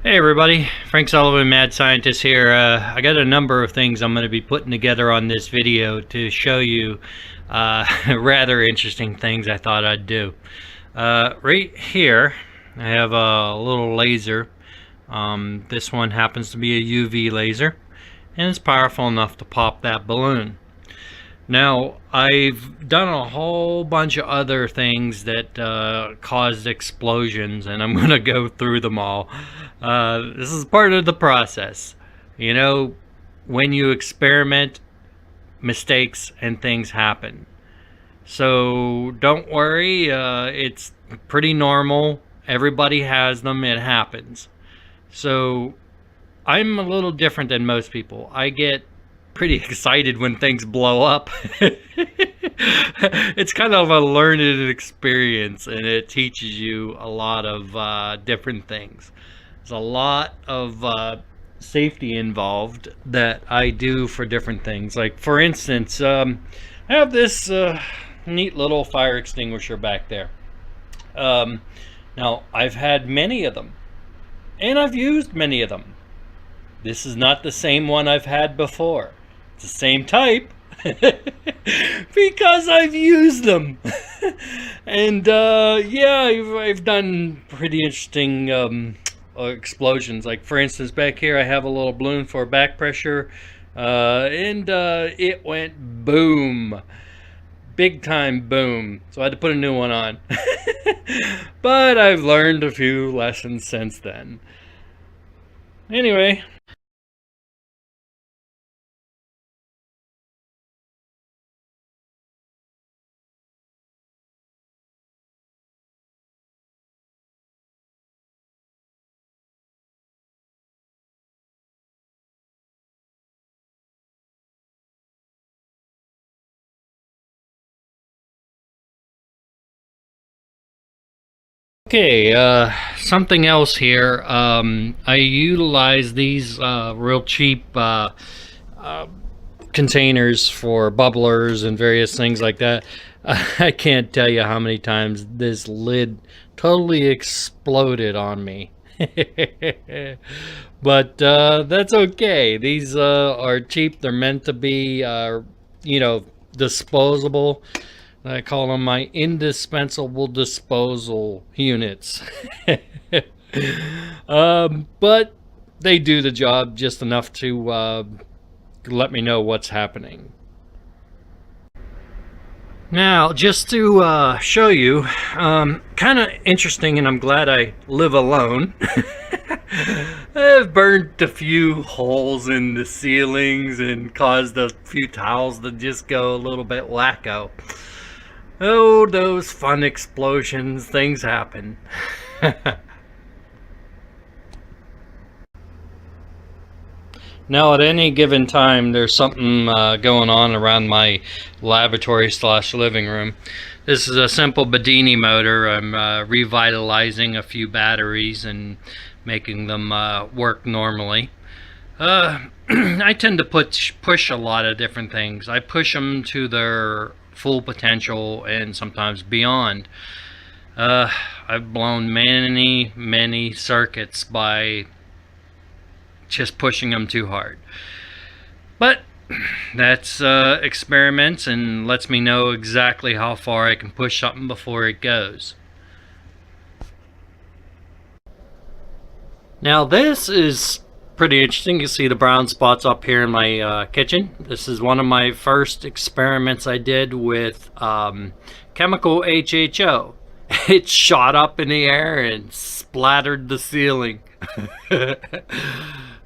Hey everybody, Frank Sullivan, Mad Scientist here. I got a number of things I'm going to be putting together on this video to show you rather interesting things I thought I'd do. Right here, I have a little laser. This one happens to be a UV laser, and it's powerful enough to pop that balloon. Now, I've done a whole bunch of other things that caused explosions, and I'm going to go through them all. This is part of the process. You know, when you experiment, mistakes and things happen. So don't worry, it's pretty normal. Everybody has them, it happens. So I'm a little different than most people. I get pretty excited when things blow up. It's kind of a learned experience, and it teaches you a lot of different things. There's a lot of safety involved that I do for different things. Like, for instance, I have this neat little fire extinguisher back there. Now, I've had many of them, and I've used many of them. This is not the same one I've had before. It's the same type because I've used them. And yeah, I've done pretty interesting explosions. Like, for instance, back here I have a little balloon for back pressure, and it went boom. Big time boom. So I had to put a new one on. But I've learned a few lessons since then. Anyway. Okay, something else here. I utilize these real cheap containers for bubblers and various things like that. I can't tell you how many times this lid totally exploded on me. But that's okay. These are cheap. They're meant to be, disposable. I call them my indispensable disposal units. But they do the job just enough to let me know what's happening. Now, just to show you, kind of interesting, and I'm glad I live alone. I've burnt a few holes in the ceilings and caused a few tiles to just go a little bit wacko. Oh, those fun explosions, things happen. Now, at any given time, there's something going on around my laboratory slash living room. This is a simple Bedini motor. I'm revitalizing a few batteries and making them work normally. I tend to push a lot of different things. I push them to their full potential and sometimes beyond. I've blown many circuits by just pushing them too hard. But that's experiments and lets me know exactly how far I can push something before it goes. Now this is pretty interesting. You see the brown spots up here in my kitchen. This is one of my first experiments I did with chemical HHO. It shot up in the air and splattered the ceiling.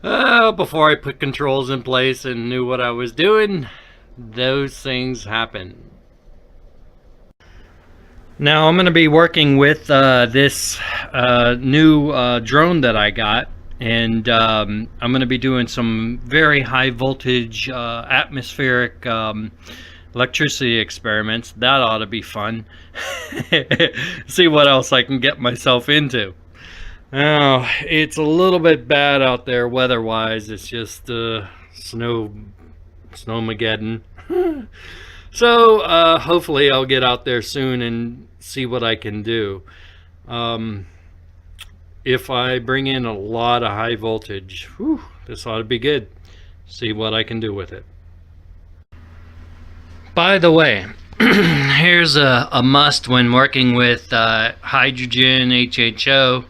Before I put controls in place and knew what I was doing, those things happen. Now I'm going to be working with this new drone that I got, and I'm going to be doing some very high voltage atmospheric electricity experiments. That ought to be fun. See what else I can get myself into. Now, it's a little bit bad out there weather-wise. It's just snowmageddon. So hopefully I'll get out there soon and see what I can do. if I bring in a lot of high voltage. Whew, this ought to be good. See what I can do with it. By the way, here's a must when working with hydrogen, HHO,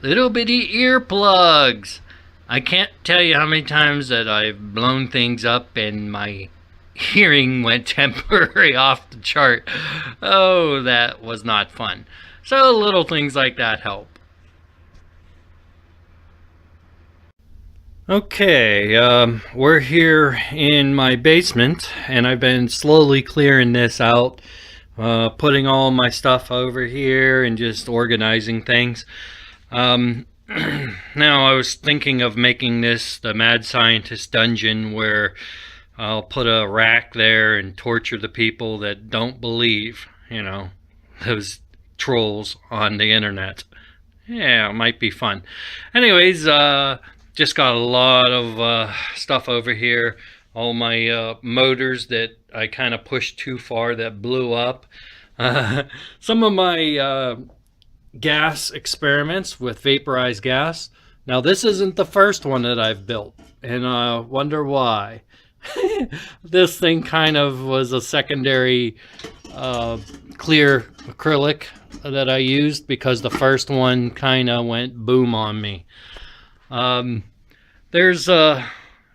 little bitty earplugs. I can't tell you how many times that I've blown things up and my hearing went temporary off the chart. Oh, that was not fun. So little things like that help. Okay, we're here in my basement, and I've been slowly clearing this out, putting all my stuff over here and just organizing things. Now I was thinking of making this the Mad Scientist dungeon, where I'll put a rack there and torture the people that don't believe, you know, those trolls on the internet. Yeah, it might be fun. Anyways, just got a lot of stuff over here. All my motors that I kind of pushed too far that blew up. Some of my gas experiments with vaporized gas. Now this isn't the first one that I've built, and I wonder why. This thing kind of was a secondary clear acrylic that I used because the first one kind of went boom on me. There's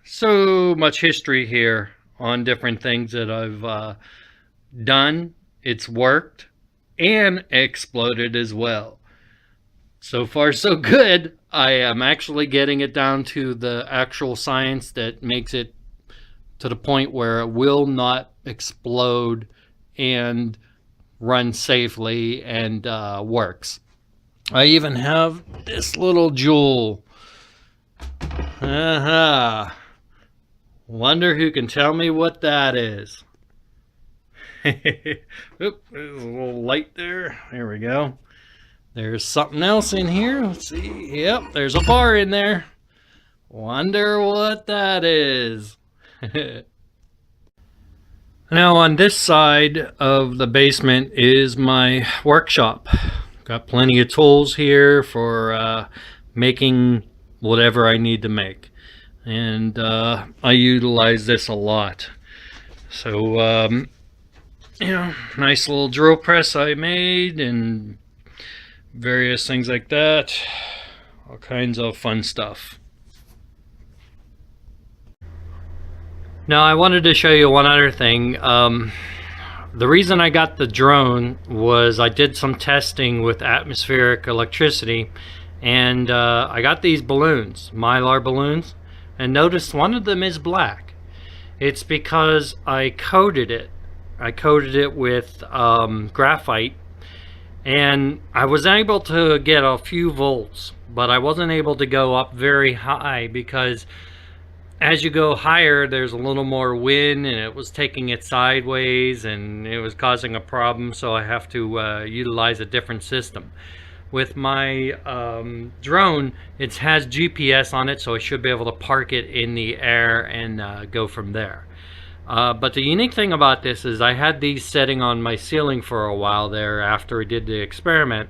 so much history here on different things that I've done. It's worked and exploded as well. So far so good. I am actually getting it down to the actual science that makes it to the point where it will not explode and run safely and works. I even have this little jewel. Wonder who can tell me what that is. Oop, there's a little light there. There we go. There's something else in here. Let's see. Yep, there's a bar in there. Wonder what that is. Now on this side of the basement is my workshop. Got plenty of tools here for making whatever I need to make, and I utilize this a lot. So you know, nice little drill press I made and various things like that. All kinds of fun stuff. Now I wanted to show you one other thing. The reason I got the drone was I did some testing with atmospheric electricity, and I got these balloons, Mylar balloons, and notice one of them is black. It's because I coated it. I coated it with graphite, and I was able to get a few volts, but I wasn't able to go up very high because as you go higher there's a little more wind, and it was taking it sideways and it was causing a problem, so I have to utilize a different system. With my drone, it has GPS on it, so I should be able to park it in the air and go from there. But the unique thing about this is I had these setting on my ceiling for a while there after I did the experiment,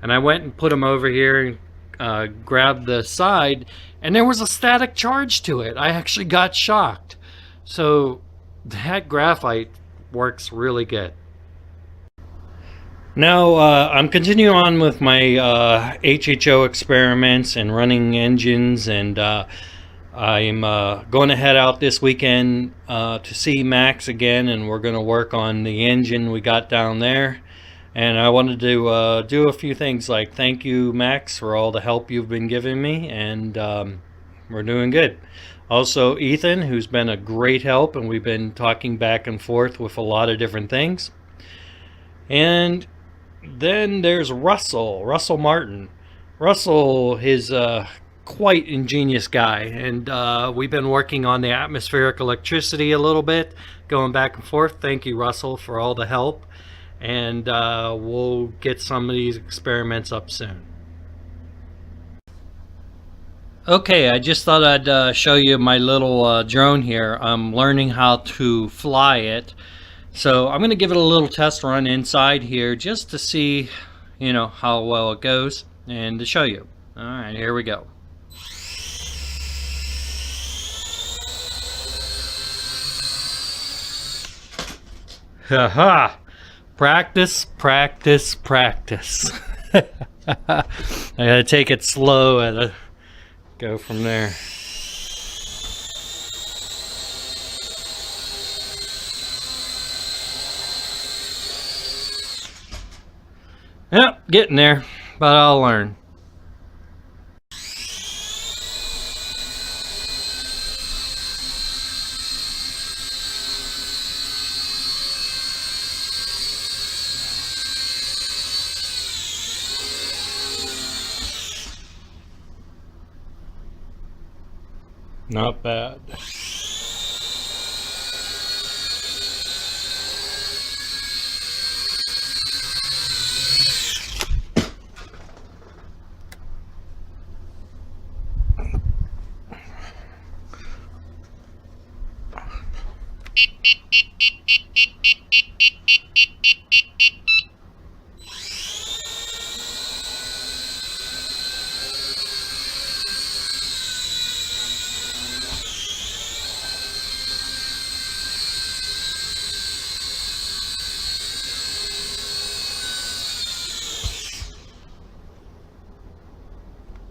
and I went and put them over here and grabbed the side, and there was a static charge to it. I actually got shocked. So that graphite works really good. Now I'm continuing on with my HHO experiments and running engines, and I'm going to head out this weekend to see Max again, and we're going to work on the engine we got down there. And I wanted to do a few things like thank you, Max, for all the help you've been giving me, and we're doing good. Also Ethan, who's been a great help, and we've been talking back and forth with a lot of different things. And then there's Russell Martin. Russell is quite ingenious guy, and we've been working on the atmospheric electricity a little bit, going back and forth. Thank you, Russell, for all the help, and we'll get some of these experiments up soon. Okay, I just thought I'd show you my little drone here. I'm learning how to fly it, so I'm going to give it a little test run inside here just to see, you know, how well it goes. and to show you. All right, here we go. Haha! Practice, practice, practice. I gotta take it slow and go from there. Yep, getting there, but I'll learn. Not bad.